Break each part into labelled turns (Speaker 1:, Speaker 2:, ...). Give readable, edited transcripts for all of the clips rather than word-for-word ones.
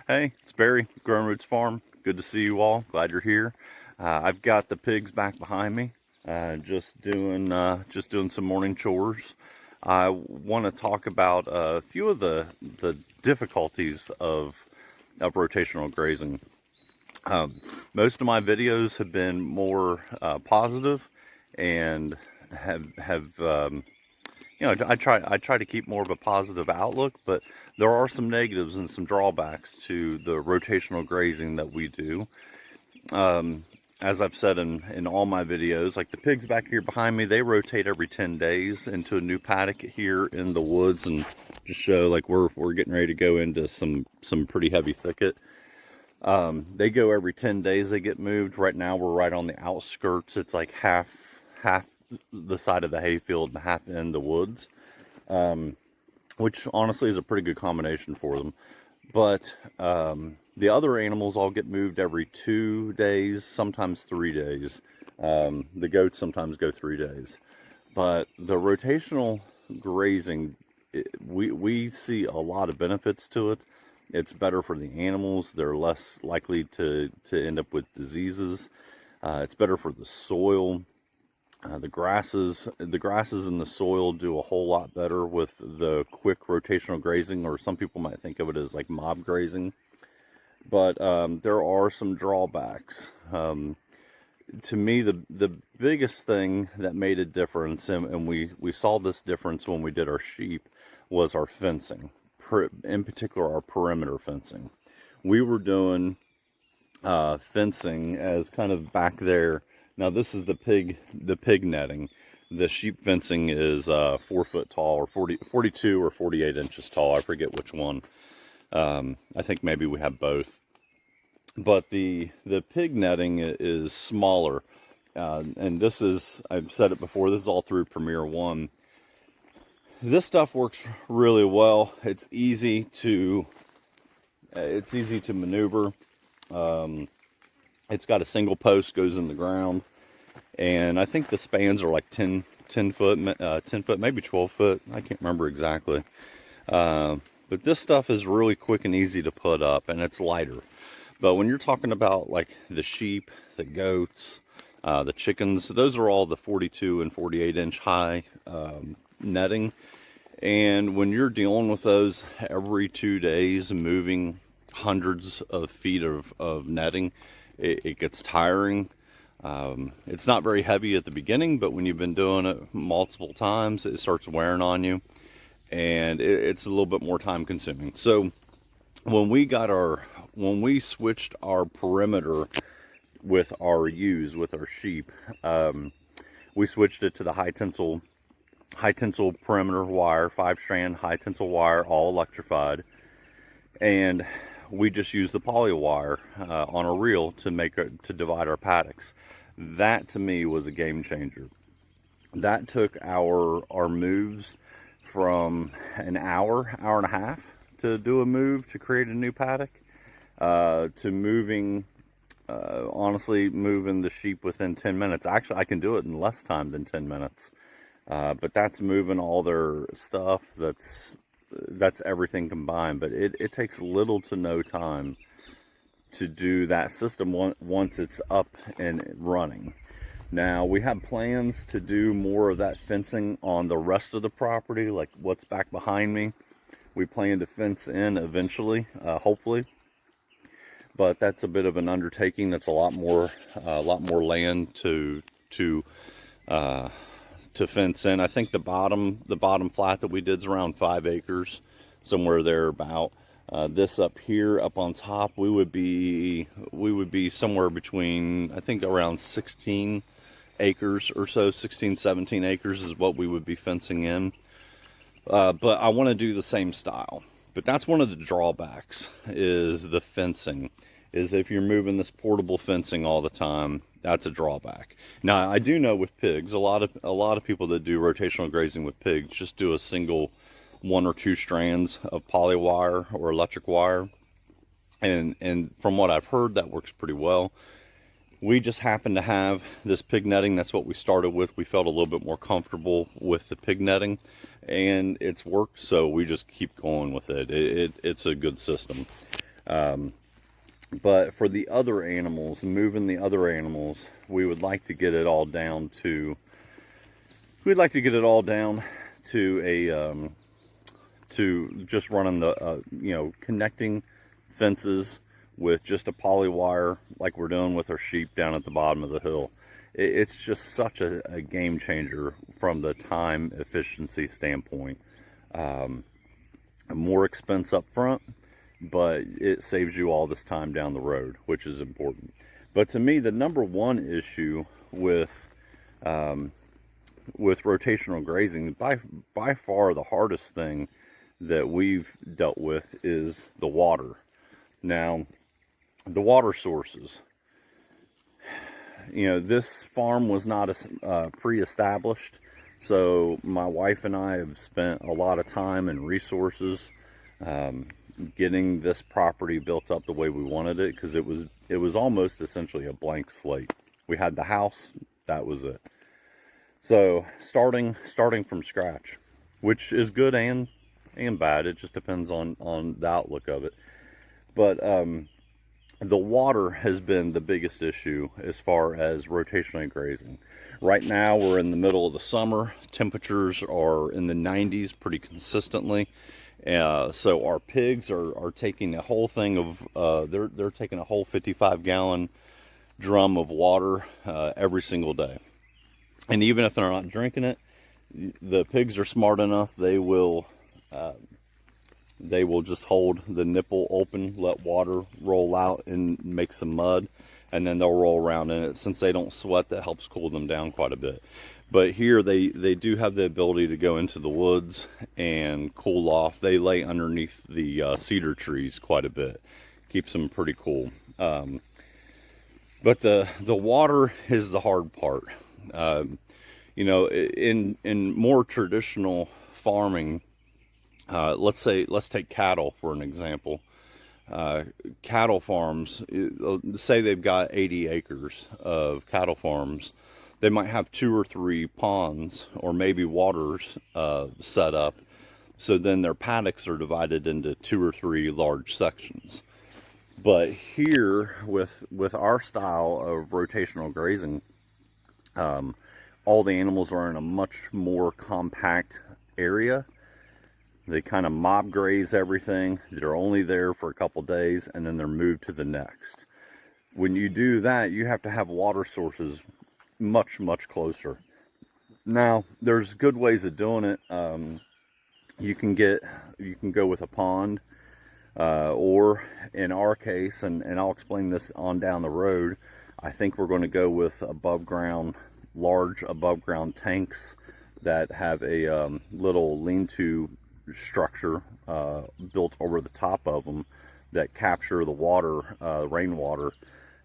Speaker 1: Hey, it's Barry, Growing Roots Farm. Good to see you all. Glad you're here. I've got the pigs back behind me, just doing some morning chores. I want to talk about a few of the difficulties of rotational grazing. Most of my videos have been more positive and have I try to keep more of a positive outlook, but there are some negatives and some drawbacks to the rotational grazing that we do. As I've said in all my videos, like the pigs back here behind me, they rotate every 10 days into a new paddock here in the woods, and just show like we're getting ready to go into some pretty heavy thicket. They go every 10 days, they get moved. Right now we're right on the outskirts. It's like half the side of the hayfield and half in the woods, which honestly is a pretty good combination for them. But the other animals all get moved every 2 days, sometimes 3 days. The goats sometimes go 3 days. But the rotational grazing, we see a lot of benefits to it. It's better for the animals. They're less likely to end up with diseases. It's better for the soil. The grasses in the soil do a whole lot better with the quick rotational grazing, or some people might think of it as like mob grazing. But there are some drawbacks. To me, the biggest thing that made a difference, and we saw this difference when we did our sheep, was our fencing. In particular, our perimeter fencing. We were doing fencing as kind of back there. Now this is the pig netting. The sheep fencing is 4 foot tall, or 42 or 48 inches tall. I forget which one. I think maybe we have both. But the pig netting is smaller. And this is, I've said it before, this is all through Premier 1. This stuff works really well. It's easy to maneuver. It's got a single post, goes in the ground, and I think the spans are like 10 foot, maybe 12 foot. I can't remember exactly. But this stuff is really quick and easy to put up, and it's lighter. But when you're talking about like the sheep, the goats, the chickens, those are all the 42 and 48 inch high netting. And when you're dealing with those every 2 days, moving hundreds of feet of netting, it gets tiring. It's not very heavy at the beginning, but when you've been doing it multiple times, it starts wearing on you, and it's a little bit more time consuming. So when we switched our perimeter with our ewes, with our sheep, we switched it to the high tensile perimeter wire, 5-strand high tensile wire, all electrified, and we just use the poly wire on a reel to divide our paddocks. That to me was a game changer. That took our moves from an hour and a half to do a move to create a new paddock, to moving honestly moving the sheep within 10 minutes. Actually, I can do it in less time than 10 minutes. But that's moving all their stuff. That's everything combined. But it takes little to no time to do that system once it's up and running. Now we have plans to do more of that fencing on the rest of the property, like what's back behind me. We plan to fence in eventually, hopefully. But that's a bit of an undertaking. That's a lot more land to fence in. I think the bottom flat that we did is around 5 acres, somewhere there about. This up here, up on top, we would be somewhere between, I think, around 16 acres or so. 16, 17 acres is what we would be fencing in. But I want to do the same style. But that's one of the drawbacks, is the fencing. Is if you're moving this portable fencing all the time, that's a drawback. Now, I do know with pigs, a lot of people that do rotational grazing with pigs just do a single 1 or 2 strands of poly wire or electric wire, and from what I've heard, that works pretty well. We just happen to have this pig netting. That's what we started with. We felt a little bit more comfortable with the pig netting, and it's worked, so we just keep going with it. It's a good system. But for the other animals, moving the other animals, we would like to get it all down to, a, to just running the, connecting fences with just a poly wire like we're doing with our sheep down at the bottom of the hill. It's just such a game changer from the time efficiency standpoint. More expense up front, but it saves you all this time down the road, which is important. But to me, the number one issue with rotational grazing, by far the hardest thing that we've dealt with, is the water. Now, the water sources. This farm was not pre-established, so my wife and I have spent a lot of time and resources getting this property built up the way we wanted it, because it was almost essentially a blank slate. We had the house, that was it. So starting from scratch, which is good and bad. It just depends on the outlook of it. But the water has been the biggest issue as far as rotationally grazing. Right now we're in the middle of the summer. Temperatures are in the 90s pretty consistently. So our pigs are taking a whole thing of, they're taking a whole 55-gallon drum of water every single day. And even if they're not drinking it, the pigs are smart enough, they will just hold the nipple open, let water roll out and make some mud, and then they'll roll around in it. Since they don't sweat, that helps cool them down quite a bit. But here they do have the ability to go into the woods and cool off. They lay underneath the cedar trees quite a bit. Keeps them pretty cool. But the water is the hard part. In more traditional farming, let's take cattle for an example. Cattle farms, say they've got 80 acres of cattle farms. They might have 2 or 3 ponds or maybe waters set up. So then their paddocks are divided into 2 or 3 large sections. But here, with our style of rotational grazing, all the animals are in a much more compact area. They kind of mob graze everything. They're only there for a couple days, and then they're moved to the next. When you do that, you have to have water sources much closer. Now, there's good ways of doing it. You can go with a pond, or in our case, and I'll explain this on down the road, I think we're going to go with large above ground tanks that have a little lean-to structure built over the top of them that capture the water, rainwater,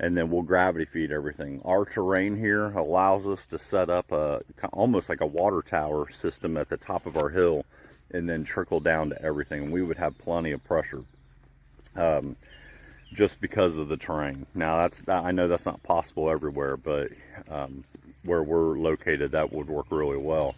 Speaker 1: and then we'll gravity feed everything. Our terrain here allows us to set up almost like a water tower system at the top of our hill, and then trickle down to everything. We would have plenty of pressure just because of the terrain. Now I know that's not possible everywhere, but where we're located, that would work really well.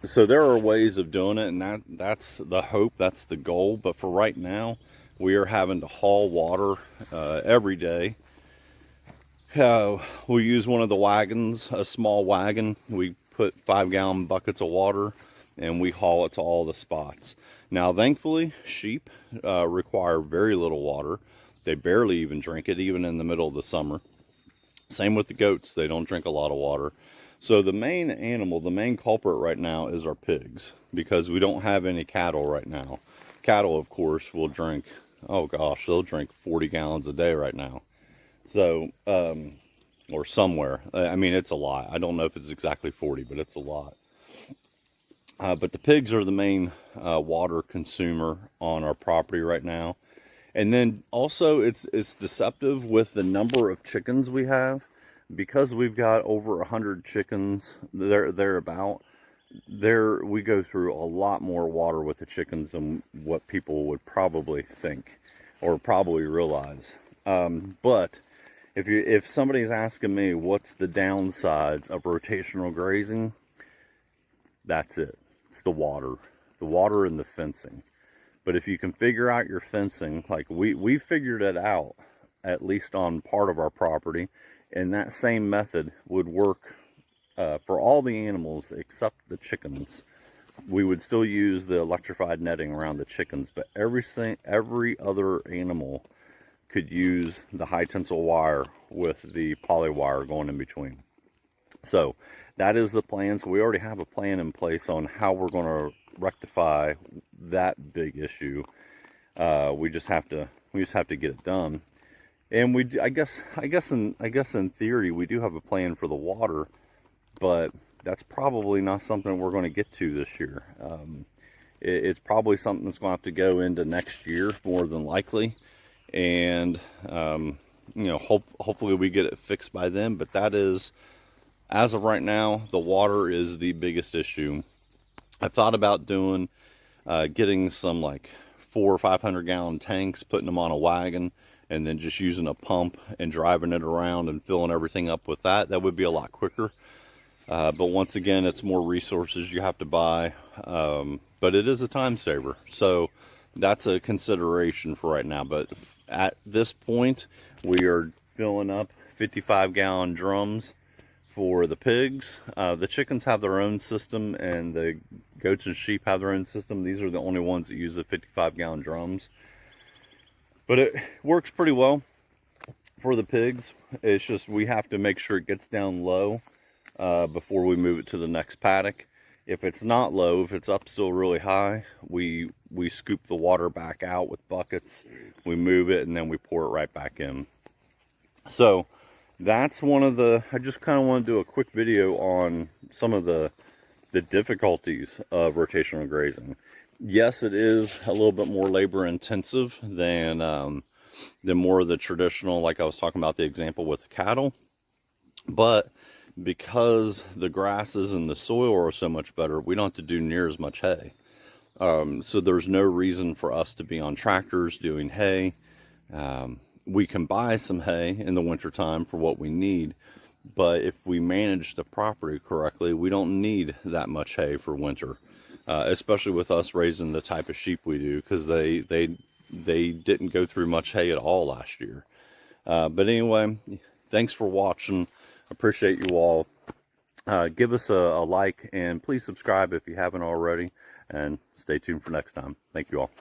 Speaker 1: So there are ways of doing it, and that's the hope, that's the goal. But for right now, we are having to haul water every day. We use one of the wagons, a small wagon. We put 5-gallon buckets of water, and we haul it to all the spots. Now, thankfully, sheep require very little water. They barely even drink it, even in the middle of the summer. Same with the goats. They don't drink a lot of water. So the main animal, the main culprit right now is our pigs, because we don't have any cattle right now. Cattle, of course, will drink, oh gosh, they'll drink 40 gallons a day right now. So, or somewhere. I mean, it's a lot. I don't know if it's exactly 40, but it's a lot. But the pigs are the main water consumer on our property right now. And then also it's deceptive with the number of chickens we have. Because we've got over 100 chickens thereabout, we go through a lot more water with the chickens than what people would probably think or probably realize. But if somebody's asking me what's the downsides of rotational grazing, that's it. It's the water and the fencing. But if you can figure out your fencing, like we figured it out, at least on part of our property, and that same method would work for all the animals except the chickens. We would still use the electrified netting around the chickens, but every other animal could use the high tensile wire with the poly wire going in between. So that is the plan. So we already have a plan in place on how we're going to rectify that big issue. We just have to get it done. And I guess in theory we do have a plan for the water, but that's probably not something we're going to get to this year. It's probably something that's going to have to go into next year more than likely, and you know, hopefully we get it fixed by then. But that is, as of right now, the water is the biggest issue. I thought about doing getting some like 400 or 500 gallon tanks, putting them on a wagon, and then just using a pump and driving it around and filling everything up with that. That would be a lot quicker. But once again, it's more resources you have to buy. But it is a time saver. So that's a consideration for right now. But at this point, we are filling up 55-gallon drums for the pigs. The chickens have their own system, and the goats and sheep have their own system. These are the only ones that use the 55-gallon drums. But it works pretty well for the pigs. It's just we have to make sure it gets down low before we move it to the next paddock. If it's not low, if it's up still really high, we scoop the water back out with buckets, we move it, and then we pour it right back in. So that's one of the, I just kind of want to do a quick video on some of the difficulties of rotational grazing. Yes, it is a little bit more labor intensive than more of the traditional, like I was talking about the example with the cattle, but because the grasses and the soil are so much better, we don't have to do near as much hay. So there's no reason for us to be on tractors doing hay. We can buy some hay in the wintertime for what we need, but if we manage the property correctly, we don't need that much hay for winter, especially with us raising the type of sheep we do, because they didn't go through much hay at all last year. But anyway, thanks for watching. Appreciate you all. Give us a like, and please subscribe if you haven't already, and stay tuned for next time. Thank you all.